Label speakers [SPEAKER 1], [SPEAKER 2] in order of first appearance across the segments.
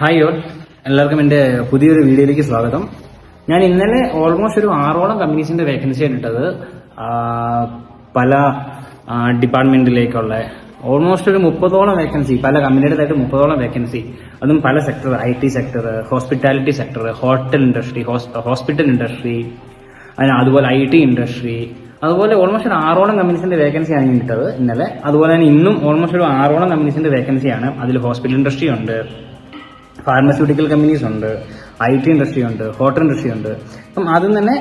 [SPEAKER 1] Hi all, എല്ലാവർക്കും എൻ്റെ പുതിയൊരു വീഡിയോയിലേക്ക് സ്വാഗതം. ഞാൻ ഇന്നലെ ഓൾമോസ്റ്റ് ഒരു 6ഓളം കമ്പനീസിന്റെ വേക്കൻസിയാണ് ഇട്ടത്. പല ഡിപ്പാർട്ട്മെന്റിലേക്കുള്ള ഓൾമോസ്റ്റ് ഒരു 30ഓളം വേക്കൻസി, പല കമ്പനിയുടേതായിട്ട് 30ഓളം വേക്കൻസി, അതും പല sector, IT sector, hospitality sector, hotel industry, hospital industry, അതുപോലെ IT ഇൻഡസ്ട്രി, അതുപോലെ ഓൾമോസ്റ്റ് ഒരു 6ഓളം കമ്പനീസിന്റെ വേക്കൻസിയാണ് ഞാൻ ഇട്ടത് ഇന്നലെ. അതുപോലെ തന്നെ ഇന്നും ഓൾമോസ്റ്റ് ഒരു 6ഓളം കമ്പനീസിന്റെ വേക്കൻസിയാണ്. അതിൽ ഹോസ്പിറ്റൽ ഇൻഡസ്ട്രി ഉണ്ട്, ഫാർമസ്യൂട്ടിക്കൽ കമ്പനീസ് ഉണ്ട്, IT ഇൻഡസ്ട്രി ഉണ്ട്, ഹോട്ടൽ ഇൻഡസ്ട്രി ഉണ്ട്. അപ്പം ആദ്യം തന്നെ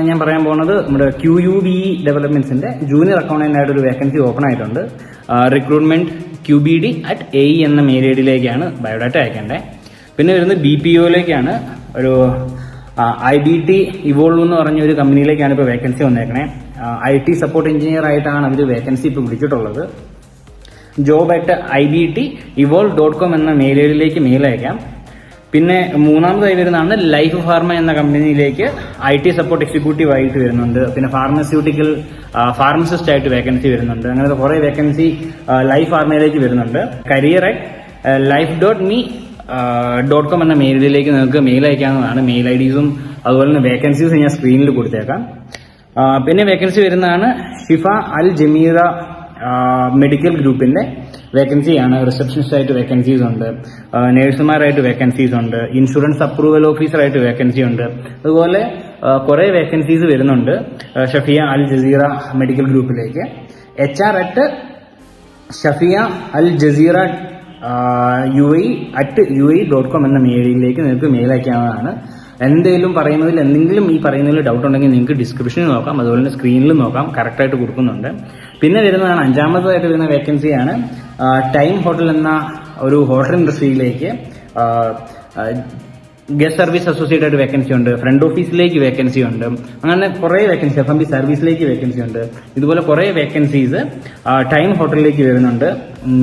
[SPEAKER 1] ഞാൻ പറയാൻ പോകുന്നത് നമ്മുടെ QUBE ഡെവലപ്മെന്റ്സിന്റെ ജൂനിയർ അക്കൗണ്ടന്റ് ആയിട്ട് ഒരു വേക്കൻസി ഓപ്പൺ ആയിട്ടുണ്ട്. റിക്രൂട്ട്മെന്റ് QBD@AE എന്ന മെയിൽ ഐഡിയിലേക്കാണ് ബയോഡാറ്റ അയക്കേണ്ടത്. പിന്നെ വരുന്നത് BPOയിലേക്കാണ്. ഒരു IBT ഇവോൾവ് എന്ന് പറഞ്ഞ ഒരു കമ്പനിയിലേക്കാണ് ഇപ്പോൾ വേക്കൻസി വന്നേക്കണേ. IT സപ്പോർട്ട് എഞ്ചിനീയർ ആയിട്ടാണ് അവർ വേക്കൻസി ഇപ്പോൾ വിളിച്ചിട്ടുള്ളത്. job@IBTevolve.com എന്ന മെയിൽ ഐഡിയിലേക്ക് മെയിൽ അയക്കാം. പിന്നെ മൂന്നാമതായി വരുന്നതാണ് ലൈഫ് ഫാർമ എന്ന കമ്പനിയിലേക്ക് IT സപ്പോർട്ട് എക്സിക്യൂട്ടീവ് ആയിട്ട് വരുന്നുണ്ട്. പിന്നെ ഫാർമസ്യൂട്ടിക്കൽ ഫാർമസിസ്റ്റ് ആയിട്ട് വേക്കൻസി വരുന്നുണ്ട്. അങ്ങനത്തെ കുറെ വേക്കൻസി ലൈഫ് ഫാർമയിലേക്ക് വരുന്നുണ്ട്. career@life.me.com എന്ന മെയിൽ ഐഡിയിലേക്ക് നിങ്ങൾക്ക് മെയിൽ അയക്കാവുന്നതാണ്. മെയിൽ IDസും അതുപോലെ തന്നെ വേക്കൻസീസ് ഞാൻ സ്ക്രീനിൽ കൊടുത്തേക്കാം. പിന്നെ വേക്കൻസി വരുന്നതാണ് ഷിഫ അൽ ജമീറ മെഡിക്കൽ ഗ്രൂപ്പിന്റെ വേക്കൻസിയാണ്. റിസപ്ഷനിസ്റ്റ് ആയിട്ട് വേക്കൻസീസ് ഉണ്ട്, നഴ്സുമാരായിട്ട് വേക്കൻസീസ് ഉണ്ട്, ഇൻഷുറൻസ് അപ്രൂവൽ ഓഫീസറായിട്ട് വേക്കൻസി ഉണ്ട്. അതുപോലെ കുറെ വേക്കൻസീസ് വരുന്നുണ്ട് ഷഫിയ അൽ ജസീറ മെഡിക്കൽ ഗ്രൂപ്പിലേക്ക്. HR@ഷഫിയ അൽ ജസീറ UAE@UAE.com എന്ന മെയിലിലേക്ക് നിങ്ങൾക്ക് മെയിൽ അയക്കാവുന്നതാണ്. എന്തെങ്കിലും പറയുന്നതിൽ ഈ പറയുന്നതിൽ ഡൗട്ട് ഉണ്ടെങ്കിൽ നിങ്ങൾക്ക് ഡിസ്ക്രിപ്ഷനിൽ നോക്കാം, അതുപോലെ തന്നെ സ്ക്രീനിൽ നോക്കാം, കറക്റ്റായിട്ട് കൊടുക്കുന്നുണ്ട്. പിന്നെ വരുന്നതാണ് അഞ്ചാമതായിട്ട് വരുന്ന വേക്കൻസിയാണ് ടൈം ഹോട്ടൽ എന്ന ഒരു ഹോട്ടൽ ഇൻഡസ്ട്രിയിലേക്ക് ഗസ്റ്റ് സർവീസ് അസോസിയേറ്റ് ആയിട്ട് വേക്കൻസി ഉണ്ട്. ഫ്രണ്ട് ഓഫീസിലേക്ക് വേക്കൻസി ഉണ്ട്. അങ്ങനെ കുറെ വേക്കൻസി, F&B സർവീസിലേക്ക് വേക്കൻസി ഉണ്ട്. ഇതുപോലെ കുറെ വേക്കൻസീസ് ടൈം ഹോട്ടലിലേക്ക് വരുന്നുണ്ട്.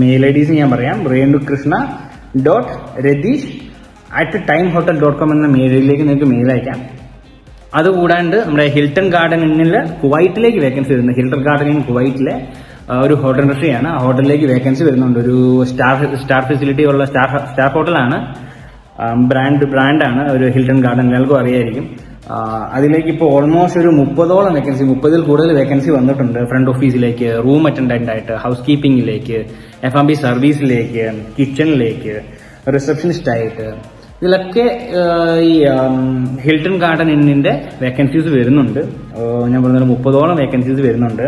[SPEAKER 1] മെയിൽ IDs ഞാൻ പറയാം. renu.redish@timehotel.com എന്ന മെയിൽ ഐഡിയിലേക്ക് നിങ്ങൾക്ക് മെയിൽ അയക്കാം. അതുകൂടാണ്ട് നമ്മുടെ ഹിൽട്ടൺ ഗാർഡൻ ഇന്നിൽ കുവൈറ്റിലേക്ക് വേക്കൻസി വരുന്നത്. ഹിൽട്ടൺ ഗാർഡൻ ഇൻ കുവൈറ്റിലെ ഒരു ഹോട്ടൽ ഇൻഡസ്ട്രിയാണ്. ആ ഹോട്ടലിലേക്ക് വേക്കൻസി വരുന്നുണ്ട്. ഒരു സ്റ്റാർ ഫെസിലിറ്റി ഉള്ള സ്റ്റാർ ഹോട്ടലാണ്. ബ്രാൻഡാണ് ഒരു ഹിൽട്ടൺ ഗാർഡൻ, എല്ലാവർക്കും അറിയായിരിക്കും. അതിലേക്ക് ഇപ്പോൾ ഓൾമോസ്റ്റ് ഒരു 30ഓളം വേക്കൻസി, 30ൽ കൂടുതൽ വേക്കൻസി വന്നിട്ടുണ്ട്. ഫ്രണ്ട് ഓഫീസിലേക്ക്, റൂം അറ്റൻഡന്റ് ആയിട്ട്, ഹൗസ് കീപ്പിംഗിലേക്ക്, F&B സർവീസിലേക്ക്, കിച്ചണിലേക്ക്, റിസപ്ഷനിസ്റ്റ് ആയിട്ട്, ഇതിലൊക്കെ ഈ ഹിൽട്ടൺ ഗാർഡൻ ഇന്നിന്റെ വേക്കൻസീസ് വരുന്നുണ്ട്. ഞാൻ പറഞ്ഞ 30ഓളം വേക്കൻസീസ് വരുന്നുണ്ട്.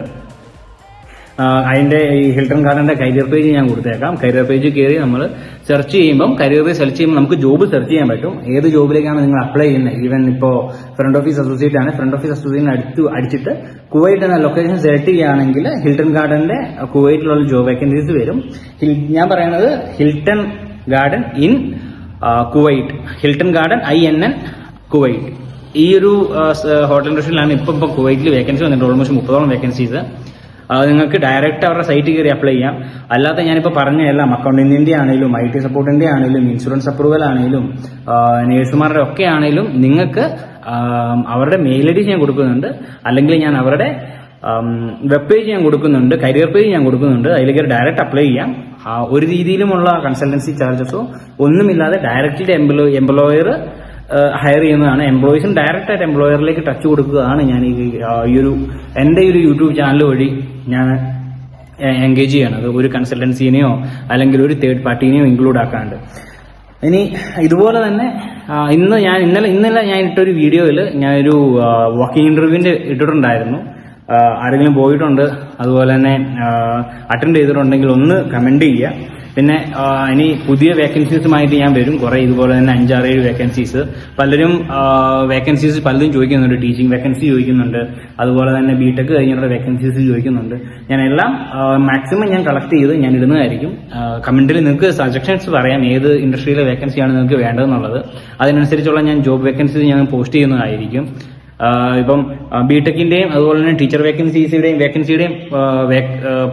[SPEAKER 1] അതിന്റെ ഈ ഹിൽട്ടൺ ഗാർഡന്റെ കരിയർ പേജ് ഞാൻ കൊടുത്തേക്കാം. കരിയർ പേജ് കയറി നമ്മൾ സെർച്ച് ചെയ്യുമ്പോൾ, കരിയർ പേജ് സെർച്ച് ചെയ്യുമ്പോൾ നമുക്ക് ജോബ് സെർച്ച് ചെയ്യാൻ പറ്റും. ഏത് ജോബിലേക്കാണ് നിങ്ങൾ അപ്ലൈ ചെയ്യുന്നത്. ഈവൻ ഇപ്പോൾ ഫ്രണ്ട് ഓഫീസ് അസോസിയേറ്റ് ആണ്, ഫ്രണ്ട് ഓഫീസ് അസോസിയേറ്റിന് അടിച്ചിട്ട് കുവൈറ്റ് എന്ന ലൊക്കേഷൻ സെലക്ട് ചെയ്യുകയാണെങ്കിൽ ഹിൽട്ടൺ ഗാർഡന്റെ കുവൈറ്റിലുള്ള ജോബ് വേക്കൻസീസ് വരും. ഞാൻ പറയുന്നത് Hilton garden inn Kuwait, Hilton garden INN Kuwait. ഈ ഒരു ഹോട്ടൽ ഇൻഡസ്ട്രിയിലാണ് ഇപ്പം കുവൈറ്റിൽ വേക്കൻസി വന്നിട്ടുണ്ട്. ഓൾമോസ്റ്റ് 30ഓളം വേക്കൻസീസ്. നിങ്ങൾക്ക് ഡയറക്റ്റ് അവരുടെ സൈറ്റ് കയറി അപ്ലൈ ചെയ്യാം. അല്ലാതെ ഞാനിപ്പോൾ പറഞ്ഞ എല്ലാം അക്കൗണ്ടന്റിന്റെ ആണെങ്കിലും, IT സപ്പോർട്ടിന്റെ ആണെങ്കിലും, ഇൻഷുറൻസ് അപ്രൂവൽ ആണെങ്കിലും, നേഴ്സുമാരുടെ ഒക്കെ ആണെങ്കിലും നിങ്ങൾക്ക് അവരുടെ മെയിൽ IDs ഞാൻ കൊടുക്കുന്നുണ്ട്. അല്ലെങ്കിൽ ഞാൻ അവരുടെ വെബ് പേജ് ഞാൻ കൊടുക്കുന്നുണ്ട്, കരിയർ പേജ് ഞാൻ കൊടുക്കുന്നുണ്ട്. അതിലേക്ക് ഡയറക്റ്റ് അപ്ലൈ ചെയ്യാം. ഒരു രീതിയിലുമുള്ള കൺസൾട്ടൻസി ചാർജസോ ഒന്നുമില്ലാതെ ഡയറക്റ്റ്ലി എംപ്ലോയർ ഹയർ ചെയ്യുന്നതാണ്. എംപ്ലോയീസും ഡയറക്റ്റ് ആയിട്ട് എംപ്ലോയറിലേക്ക് ടച്ച് കൊടുക്കുകയാണ് ഞാൻ എന്റെ ഒരു യൂട്യൂബ് ചാനൽ വഴി ഞാൻ എൻഗേജ് ചെയ്യണത്. ഒരു കൺസൾട്ടൻസിനെയോ അല്ലെങ്കിൽ ഒരു തേർഡ് പാർട്ടിനെയോ ഇൻക്ലൂഡ് ആക്കാണ്ട്. ഇനി ഇതുപോലെ തന്നെ ഇന്നലെ ഞാൻ ഇട്ടൊരു വീഡിയോയിൽ ഞാനൊരു വാക്കിംഗ് ഇന്റർവ്യൂവിന്റെ ഇട്ടിട്ടുണ്ടായിരുന്നു. ആരെങ്കിലും പോയിട്ടുണ്ട്, അതുപോലെ തന്നെ അറ്റൻഡ് ചെയ്തിട്ടുണ്ടെങ്കിൽ ഒന്ന് കമന്റ് ചെയ്യുക. പിന്നെ ഇനി പുതിയ വേക്കൻസീസുമായിട്ട് ഞാൻ വരും. കുറെ ഇതുപോലെ തന്നെ 5-6-7 വേക്കൻസീസ്. പലരും വേക്കൻസീസ് പലതും ചോദിക്കുന്നുണ്ട്. ടീച്ചിങ് വേക്കൻസി ചോദിക്കുന്നുണ്ട്, അതുപോലെ തന്നെ BTech കഴിഞ്ഞിട്ടുള്ള വേക്കൻസീസ് ചോദിക്കുന്നുണ്ട്. ഞാൻ എല്ലാം മാക്സിമം ഞാൻ കളക്ട് ചെയ്ത് ഞാൻ ഇടുന്നതായിരിക്കും. കമന്റിൽ നിങ്ങൾക്ക് സജഷൻസ് പറയാം, ഏത് ഇൻഡസ്ട്രിയിലെ വേക്കൻസിയാണ് നിങ്ങൾക്ക് വേണ്ടതെന്നുള്ളത്. അതിനനുസരിച്ചുള്ള ഞാൻ ജോബ് വേക്കൻസീസ് ഞാൻ പോസ്റ്റ് ചെയ്യുന്നതായിരിക്കും. ഇപ്പം BTechന്റെയും അതുപോലെ തന്നെ ടീച്ചർ വേക്കൻസിയുടെയും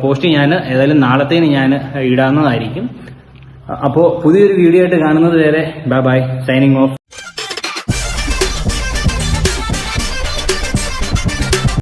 [SPEAKER 1] പോസ്റ്റ് ഞാൻ ഏതായാലും നാളത്തേന് ഞാൻ ഇടാവുന്നതായിരിക്കും. അപ്പോൾ പുതിയൊരു വീഡിയോ ആയിട്ട് കാണുന്നത് വരെ ബൈ, സൈനിങ് ഓഫ്.